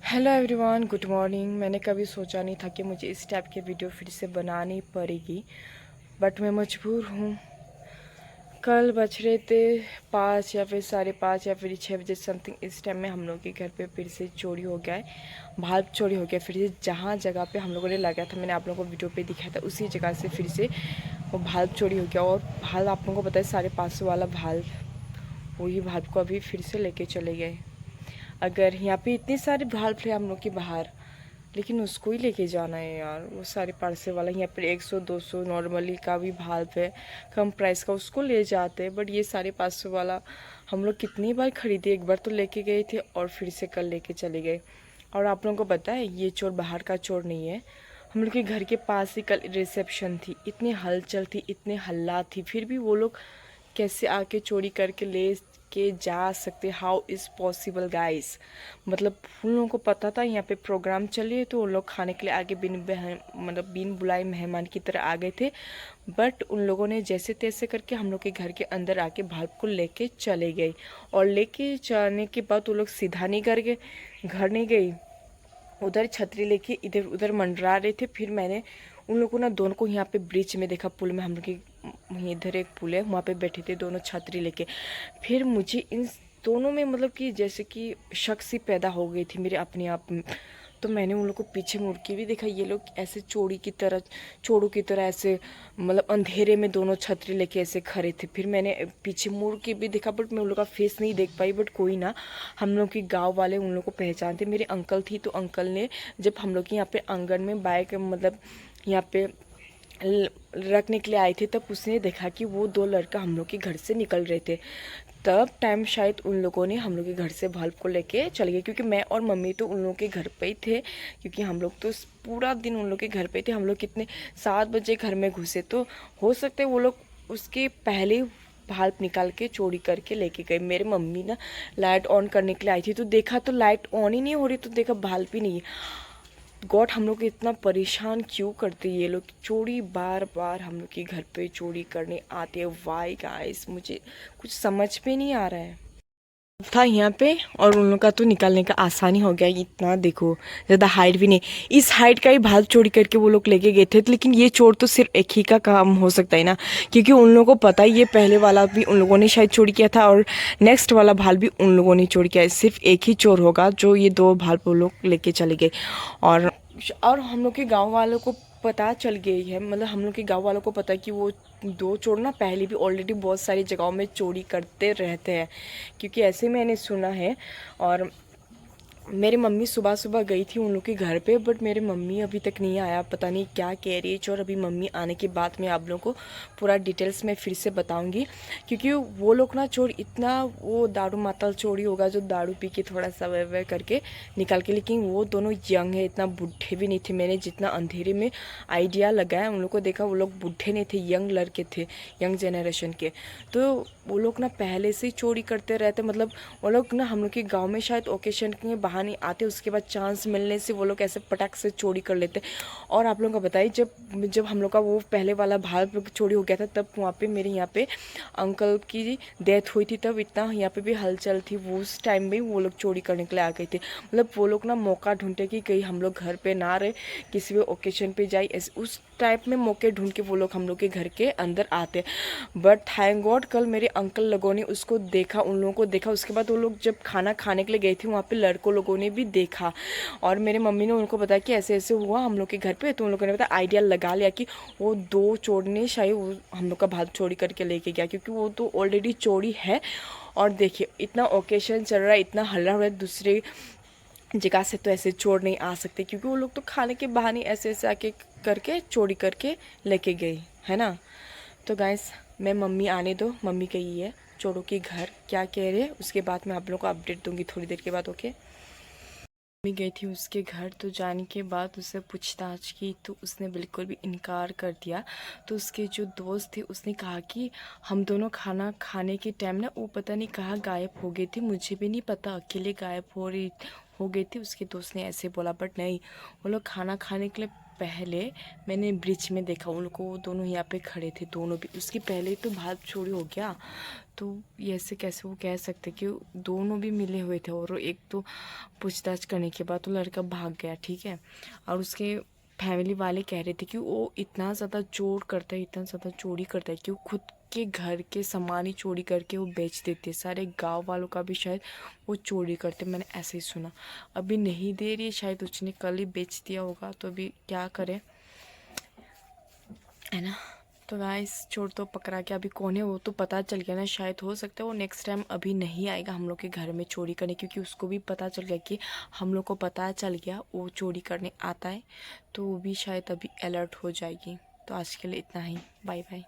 Hello everyone, good morning. मैंने कभी सोचा नहीं था कि मुझे इस टाइप की वीडियो फिर से बनानी पड़ेगी, बट मैं मजबूर हूँ। कल बज रहे थे 5 या फिर 5:30 या फिर 6 बजे समथिंग। इस टाइम में हम लोग के घर पे फिर से चोरी हो गया है, भाल्ब चोरी हो गया फिर से। जहाँ जगह पे हम लोगों ने लगाया था, मैंने आप लोगों को वीडियो पे दिखाया था, उसी जगह से फिर से वो भाल्ब चोरी हो गया। और भाल्ब आप लोगों को पता है 550 वाला भाल्ब, वही भाल्ब को अभी फिर से लेके चले गए। अगर यहाँ पे इतने सारे भाल्ब थे हम लोग के बाहर, लेकिन उसको ही लेके जाना है यार। वो सारे पार्सल वाला यहाँ पर 100-200 नॉर्मली का भी भाल्ब है कम प्राइस का, उसको ले जाते हैं। बट ये 550 वाला हम लोग कितनी बार खरीदे, एक बार तो लेके गए थे और फिर से कल लेके चले गए। और आप लोगों को पता है ये चोर बाहर का चोर नहीं है, हम लोग के घर के पास ही कल रिसेप्शन थी, इतनी हलचल थी, इतने हल्ला थी, फिर भी वो लोग कैसे आके चोरी करके ले के जा सकते। How is possible guys. मतलब उन लोगों को पता था यहाँ पे प्रोग्राम चलिए, तो उन लोग खाने के लिए आगे बिन बुलाए मेहमान की तरह आ गए थे। बट उन लोगों ने जैसे तैसे करके हम लोग के घर के अंदर आके भाल्ब को लेके चले गए। और लेके जाने के बाद वो लोग सीधा नहीं कर गए, घर नहीं गई, उधर छतरी लेके इधर उधर मंडरा रहे थे। फिर मैंने उन लोगों को ना दोनों को यहाँ पे ब्रिज में देखा, पुल में, हम लोग की इधर एक पुल है, वहाँ पे बैठे थे दोनों छतरी लेके। फिर मुझे इन दोनों में मतलब कि जैसे कि शक सी पैदा हो गई थी मेरे अपने आप में। तो मैंने उन लोग को पीछे मुड़ के भी देखा, ये लोग ऐसे चोरों की तरह ऐसे मतलब अंधेरे में दोनों छतरी लेके ऐसे खड़े थे। फिर मैंने पीछे मुड़ के भी देखा, बट मैं उन लोग का फेस नहीं देख पाई। बट कोई ना, हम लोग के गांव वाले उन लोग को पहचानते, मेरे अंकल थी, तो अंकल ने जब हम लोग के यहाँ पे आंगन में बाइक मतलब यहाँ पे रखने के लिए आए थे, तब उसने देखा कि वो दो लड़का हम लोग के घर से निकल रहे थे। तब टाइम शायद उन लोगों ने हम लोग के घर से भाल्ब को लेके चले गए, क्योंकि मैं और मम्मी तो उन लोगों के घर पे ही थे, क्योंकि हम लोग तो पूरा दिन उन लोग के घर पे थे। हम लोग कितने 7 बजे घर में घुसे, तो हो सकते वो लोग उसके पहले भाल्ब निकाल के चोरी करके लेके गए। मेरे मम्मी ना लाइट ऑन करने के लिए आई थी, तो देखा तो लाइट ऑन ही नहीं हो रही, तो देखा भाल्ब ही नहीं है। गॉड, हम लोग इतना परेशान क्यों करते ये लोग, चोरी बार बार हम लोग के घर पे चोरी करने आते हैं। वाई गाइस, मुझे कुछ समझ में नहीं आ रहा है। था यहाँ पे, और उन लोग का तो निकालने का आसानी हो गया। इतना देखो, ज़्यादा हाइट भी नहीं, इस हाइट का ही भाल्ब चोरी करके वो लोग लेके गए थे। लेकिन ये चोर तो सिर्फ एक ही का काम हो सकता है ना, क्योंकि उन लोगों को पता है ये पहले वाला भी उन लोगों ने शायद चोरी किया था, और नेक्स्ट वाला भाल्ब भी उन लोगों ने चोरी किया है। सिर्फ एक ही चोर होगा जो ये दो भाल्ब वो लोग लेके चले गए। और हम लोग के गाँव वालों को पता चल गई है, मतलब हम लोग के गांव वालों को पता है कि वो दो चोर ना पहले भी ऑलरेडी बहुत सारी जगहों में चोरी करते रहते हैं, क्योंकि ऐसे मैंने सुना है। और मेरी मम्मी सुबह सुबह गई थी उन लोग के घर पे, बट मेरे मम्मी अभी तक नहीं आया, पता नहीं क्या कह रही है चोर। अभी मम्मी आने के बाद मैं आप लोगों को पूरा डिटेल्स में फिर से बताऊंगी, क्योंकि वो लोग ना चोर इतना, वो दारू मातल चोरी होगा जो दारू पी के थोड़ा सा वह करके निकाल के। लेकिन वो दोनों यंग है, इतना बुढ़े भी नहीं थे। मैंने जितना अंधेरे में आइडिया लगाया, उन लोग को देखा, वो लोग बुढ़े नहीं थे, यंग लड़के थे, यंग जनरेशन के। तो वो लोग ना पहले से ही चोरी करते रहते, मतलब वो लोग ना हम लोग के गाँव में शायद ओकेशन के बहाने आते, उसके बाद चांस मिलने से वो लोग ऐसे पटाख से चोरी कर लेते। और आप लोगों को बताइए, जब जब हम लोग का वो पहले वाला भाल्ब चोरी हो गया था, तब वहाँ पे मेरे यहाँ पे अंकल की डेथ हुई थी, तब इतना यहाँ पे भी हलचल थी। वो उस टाइम में वो लोग चोरी करने के लिए आ गए थे। मतलब वो लोग ना मौका ढूंढते कि कहीं हम लोग घर पे ना रहे, किसी भी ओकेशन पे जाए, ऐसे उस टाइप में मौके ढूंढ के वो लोग हम लोग के घर के अंदर आते। बट थैंक गॉड कल मेरे अंकल लोगों ने उसको देखा, उन लोगों को देखा। उसके बाद वो लोग जब खाना खाने के लिए गए थे, वहाँ पे लड़कों लोगों ने भी देखा, और मेरे मम्मी ने उनको बताया कि ऐसे ऐसे हुआ हम लोग के घर पे। तो उन लोगों ने बताया, आइडिया लगा लिया कि वो दो चोर ने शायद हम लोग का भात चोरी करके लेके गया, क्योंकि वो तो ऑलरेडी चोरी है। और देखिए इतना ओकेशन चल रहा है, इतना हल्ला हो रहा है, दूसरे जगह से तो ऐसे चोर नहीं आ सकते, क्योंकि वो लोग तो खाने के बहाने ऐसे ऐसे आके करके चोरी करके लेके गए, है ना। तो गाइस, मैं मम्मी आने दो, मम्मी गई है चोरों के घर, क्या कह रहे हैं उसके बाद मैं आप लोगों को अपडेट दूंगी थोड़ी देर के बाद, ओके। मम्मी गई थी उसके घर, तो जाने के बाद उससे पूछताछ की, तो उसने बिल्कुल भी इनकार कर दिया। तो उसके जो दोस्त थे उसने कहा कि हम दोनों खाना खाने के टाइम ना वो पता नहीं कहाँ गायब हो गए थे, मुझे भी नहीं पता, अकेले गायब हो गई थी, उसके दोस्त ने ऐसे बोला, बट नहीं, वो लोग खाना खाने के लिए पहले मैंने ब्रिज में देखा उन लोग को, वो दोनों यहाँ पे खड़े थे दोनों भी। उसके पहले ही तो बात चोरी हो गया, तो ये ऐसे कैसे वो कह सकते कि दोनों भी मिले हुए थे। और एक तो पूछताछ करने के बाद तो लड़का भाग गया, ठीक है। और उसके फैमिली वाले कह रहे थे कि वो इतना ज़्यादा चोर करता है, इतना ज़्यादा चोरी करता है कि वो खुद के घर के सामान ही चोरी करके वो बेच देते, सारे गांव वालों का भी शायद वो चोरी करते, मैंने ऐसे ही सुना। अभी नहीं दे रही है, शायद उसने कल ही बेच दिया होगा, तो अभी क्या करे, है ना। तो गाइस चोर तो पकड़ा के, अभी कौन है वो तो पता चल गया ना, शायद हो सकता है वो नेक्स्ट टाइम अभी नहीं आएगा हम लोग के घर में चोरी करने, क्योंकि उसको भी पता चल गया कि हम लोग को पता चल गया वो चोरी करने आता है, तो वो भी शायद अभी अलर्ट हो जाएगी। तो आज के लिए इतना ही, बाय बाय।